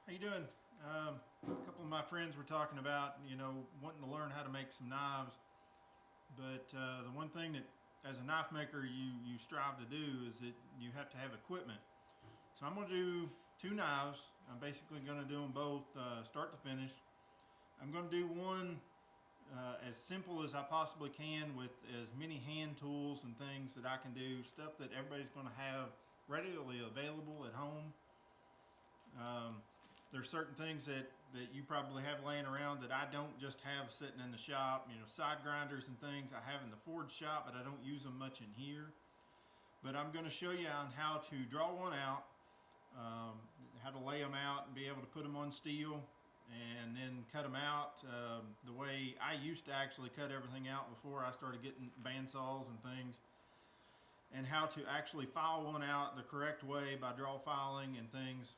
How you doing? A couple of my friends were talking about, wanting to learn how to make some knives. But the one thing that, as a knife maker, you strive to do is that you have to have equipment. So I'm going to do two knives. I'm basically going to do them both start to finish. I'm going to do one as simple as I possibly can with as many hand tools and things that I can do, stuff that everybody's going to have readily available at home. Um, there's certain things that you probably have laying around that I don't just have sitting in the shop. Side grinders and things I have in the Ford shop, but I don't use them much in here. But I'm going to show you on how to draw one out, how to lay them out and be able to put them on steel and then cut them out the way I used to actually cut everything out before I started getting bandsaws and things, and how to actually file one out the correct way by draw filing and things.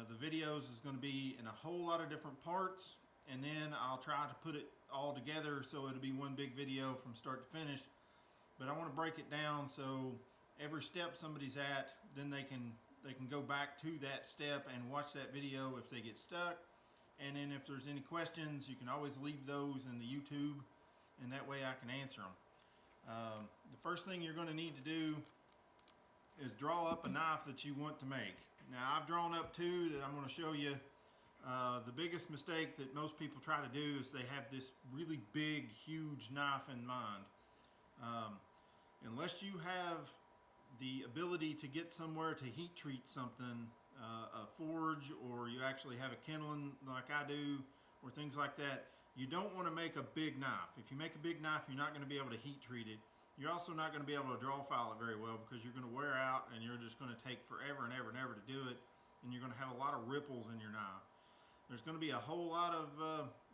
The videos is going to be in a whole lot of different parts, and then I'll try to put it all together so it'll be one big video from start to finish. But I want to break it down so every step somebody's at, then they can go back to that step and watch that video if they get stuck. And then if there's any questions, you can always leave those in the YouTube, and that way I can answer them. The first thing you're going to need to do is draw up a knife that you want to make. Now I've drawn up two that I'm going to show you. The biggest mistake that most people try to do is they have this really big, huge knife in mind. Unless you have the ability to get somewhere to heat treat something, a forge, or you actually have a kindling like I do, or things like that, you don't want to make a big knife. If you make a big knife, you're not going to be able to heat treat it. You're also not going to be able to draw file it very well because you're going to wear out and you're just going to take forever and ever and ever to do it, and you're going to have a lot of ripples in your knife. There's going to be a whole lot of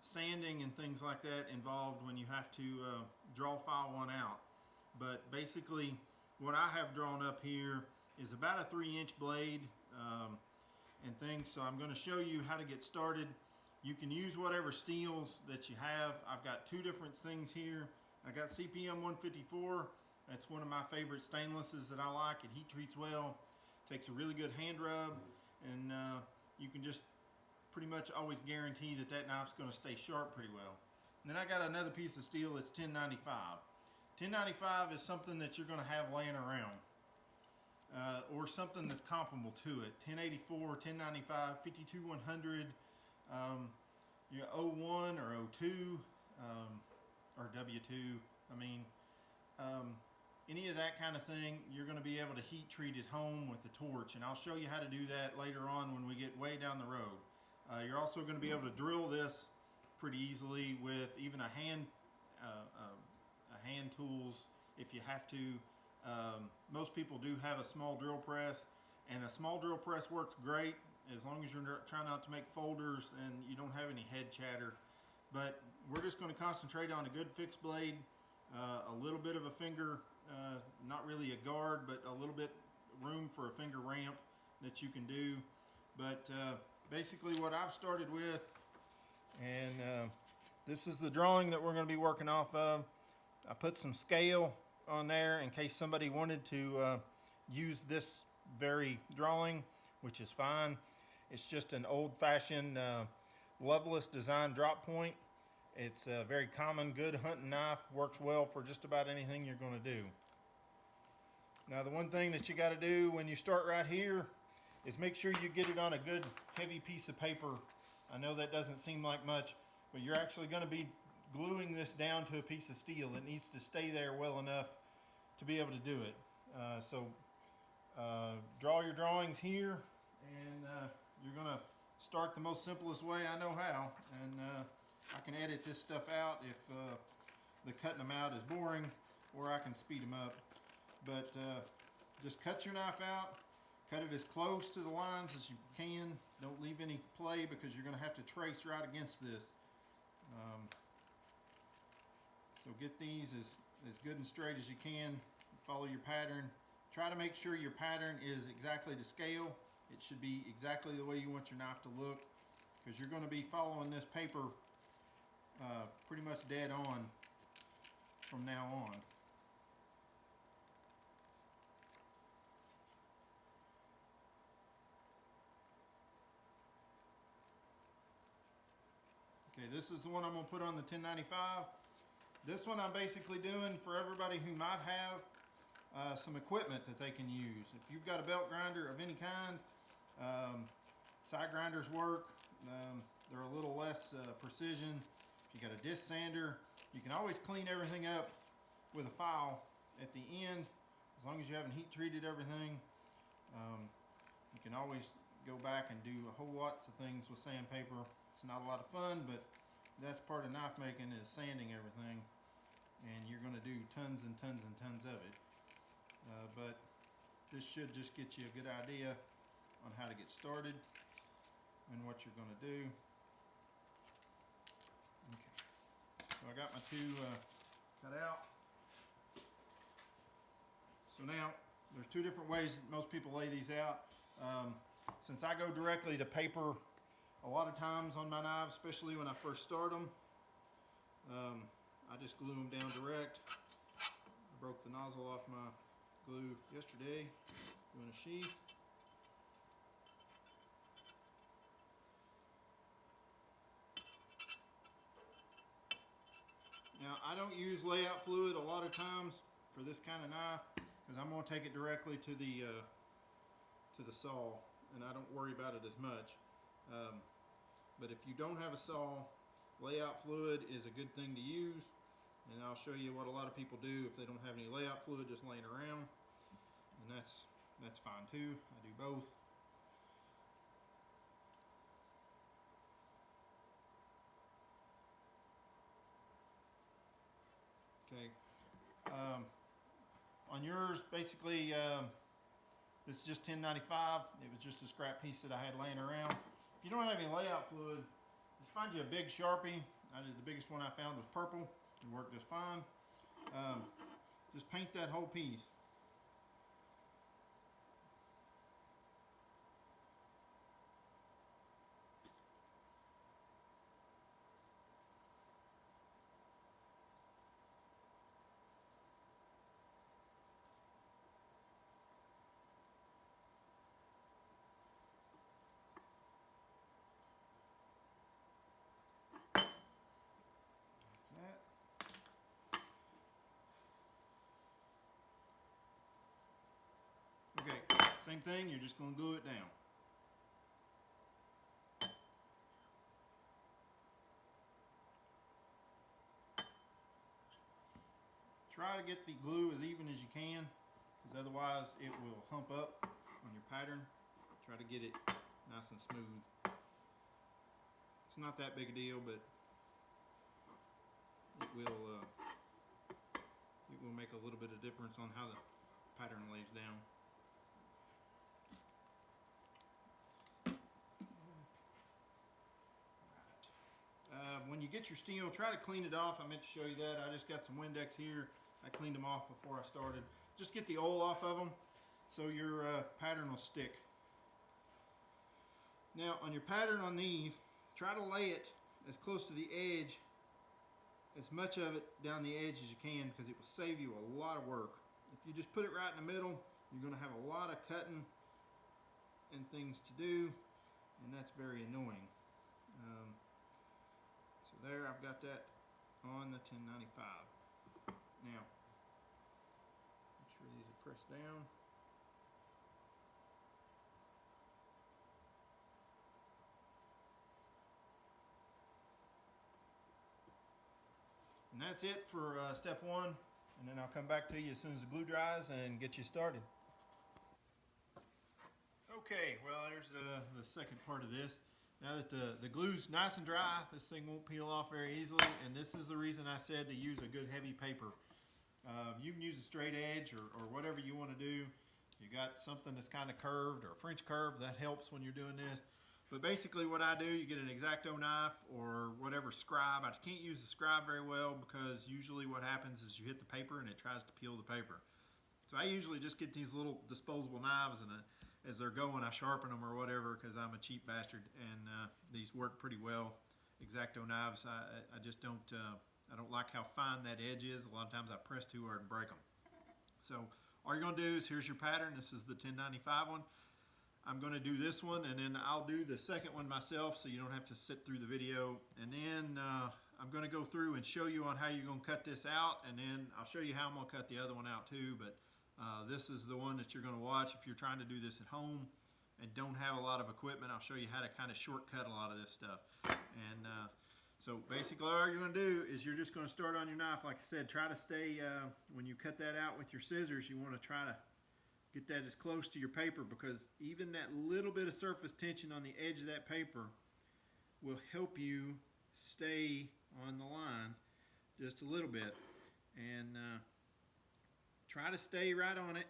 sanding and things like that involved when you have to draw file one out. But basically what I have drawn up here is about a 3-inch blade and things, so I'm going to show you how to get started. You can use whatever steels that you have. I've got two different things here. I got CPM 154. That's one of my favorite stainlesses that I like. It heat treats well, takes a really good hand rub, and you can just pretty much always guarantee that that knife's going to stay sharp pretty well. And then I got another piece of steel that's 1095. 1095 is something that you're going to have laying around, or something that's comparable to it. 1084, 1095, 52100, O1 or O2, or W2. I mean, any of that kind of thing, you're going to be able to heat treat at home with a torch, and I'll show you how to do that later on when we get way down the road. You're also going to be able to drill this pretty easily with even a hand tools if you have to. Most people do have a small drill press, and a small drill press works great as long as you're trying not to make folders and you don't have any head chatter. But we're just going to concentrate on a good fixed blade, a little bit of a finger, not really a guard, but a little bit room for a finger ramp that you can do. But basically what I've started with, and this is the drawing that we're going to be working off of. I put some scale on there in case somebody wanted to use this very drawing, which is fine. It's just an old-fashioned Loveless design drop point. It's a very common, good hunting knife. Works well for just about anything you're going to do. Now the one thing that you got to do when you start right here is make sure you get it on a good heavy piece of paper. I know that doesn't seem like much, but you're actually going to be gluing this down to a piece of steel. It needs to stay there well enough to be able to do it. So draw your drawings here, and you're going to start the most simplest way I know how, and I can edit this stuff out if the cutting them out is boring, or I can speed them up. But just cut your knife out, cut it as close to the lines as you can. Don't leave any play because you're going to have to trace right against this. So get these as good and straight as you can. Follow your pattern. Try to make sure your pattern is exactly to scale. It should be exactly the way you want your knife to look, because you're going to be following this paper pretty much dead on from now on. this is the one I'm going to put on the 1095. This one I'm basically doing for everybody who might have some equipment that they can use. If you've got a belt grinder of any kind, side grinders work. They're a little less precision. If you got a disc sander, you can always clean everything up with a file at the end, as long as you haven't heat treated everything. You can always go back and do a whole lots of things with sandpaper. It's not a lot of fun, but that's part of knife making, is sanding everything, and you're going to do tons and tons and tons of it. But this should just get you a good idea on how to get started and what you're going to do. Okay, so I got my two cut out. So now there's two different ways that most people lay these out. Since I go directly to paper a lot of times on my knives, especially when I first start them, I just glue them down direct. I broke the nozzle off my glue yesterday doing a sheath. Now, I don't use layout fluid a lot of times for this kind of knife, because I'm going to take it directly to the saw, and I don't worry about it as much. But if you don't have a saw, layout fluid is a good thing to use, and I'll show you what a lot of people do if they don't have any layout fluid just laying around, and that's fine too. I do both. Okay. On yours, basically, this is just 1095. It was just a scrap piece that I had laying around. If you don't have any layout fluid, just find you a big Sharpie. The biggest one I found was purple. It worked just fine. Just paint that whole piece. Okay, same thing, you're just going to glue it down. Try to get the glue as even as you can, because otherwise it will hump up on your pattern. Try to get it nice and smooth. It's not that big a deal, but it will make a little bit of difference on how the pattern lays down. When you get your steel, try to clean it off. I meant to show you that. I just got some Windex here. I cleaned them off before I started. Just get the oil off of them so your pattern will stick. Now, on your pattern on these, try to lay it as close to the edge, as much of it down the edge as you can, because it will save you a lot of work. If you just put it right in the middle, you're going to have a lot of cutting and things to do, and that's very annoying. So there, I've got that on the 1095. Now, make sure these are pressed down. And that's it for step one, and then I'll come back to you as soon as the glue dries and get you started. Okay, well, there's the second part of this. Now that the glue's nice and dry, this thing won't peel off very easily, and this is the reason I said to use a good heavy paper. You can use a straight edge or whatever you want to do. You got something that's kind of curved or French curve, that helps when you're doing this. But basically what I do, you get an X-Acto knife or whatever scribe. I can't use the scribe very well because usually what happens is you hit the paper and it tries to peel the paper. So I usually just get these little disposable knives, and as they're going, I sharpen them or whatever, because I'm a cheap bastard, and these work pretty well. X-Acto knives, I just don't, I don't like how fine that edge is. A lot of times I press too hard and break them. So all you're going to do is, here's your pattern. This is the 1095 one. I'm going to do this one, and then I'll do the second one myself, so you don't have to sit through the video. And then I'm going to go through and show you on how you're going to cut this out, and then I'll show you how I'm going to cut the other one out too. But this is the one that you're going to watch if you're trying to do this at home and don't have a lot of equipment. I'll show you how to kind of shortcut a lot of this stuff. And so basically all you're going to do is you're just going to start on your knife. Like I said, try to stay, when you cut that out with your scissors, you want to try to get that as close to your paper, because even that little bit of surface tension on the edge of that paper will help you stay on the line just a little bit. And try to stay right on it.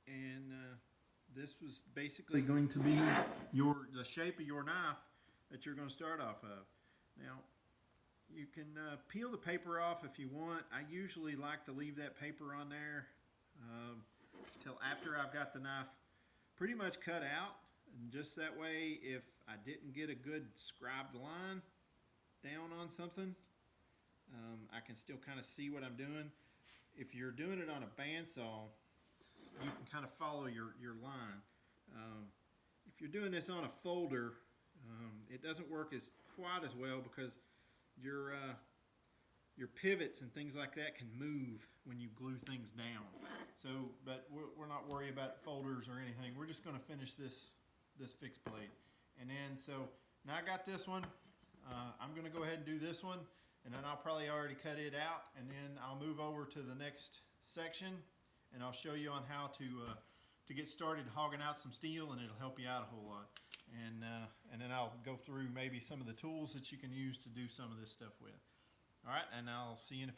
And this was basically going to be the shape of your knife that you're going to start off of. Now, you can peel the paper off if you want. I usually like to leave that paper on there till after I've got the knife pretty much cut out, and just that way, if I didn't get a good scribed line down on something, I can still kind of see what I'm doing. If you're doing it on a bandsaw, you can kind of follow your line. If you're doing this on a folder, it doesn't work quite as well, because your pivots and things like that can move when you glue things down. So, but we're not worried about folders or anything. We're just going to finish this fixed blade. And then, so now I got this one. I'm going to go ahead and do this one, and then I'll probably already cut it out, and then I'll move over to the next section, and I'll show you on how to get started hogging out some steel, and it'll help you out a whole lot. And then I'll go through maybe some of the tools that you can use to do some of this stuff with. All right, and I'll see you in a few.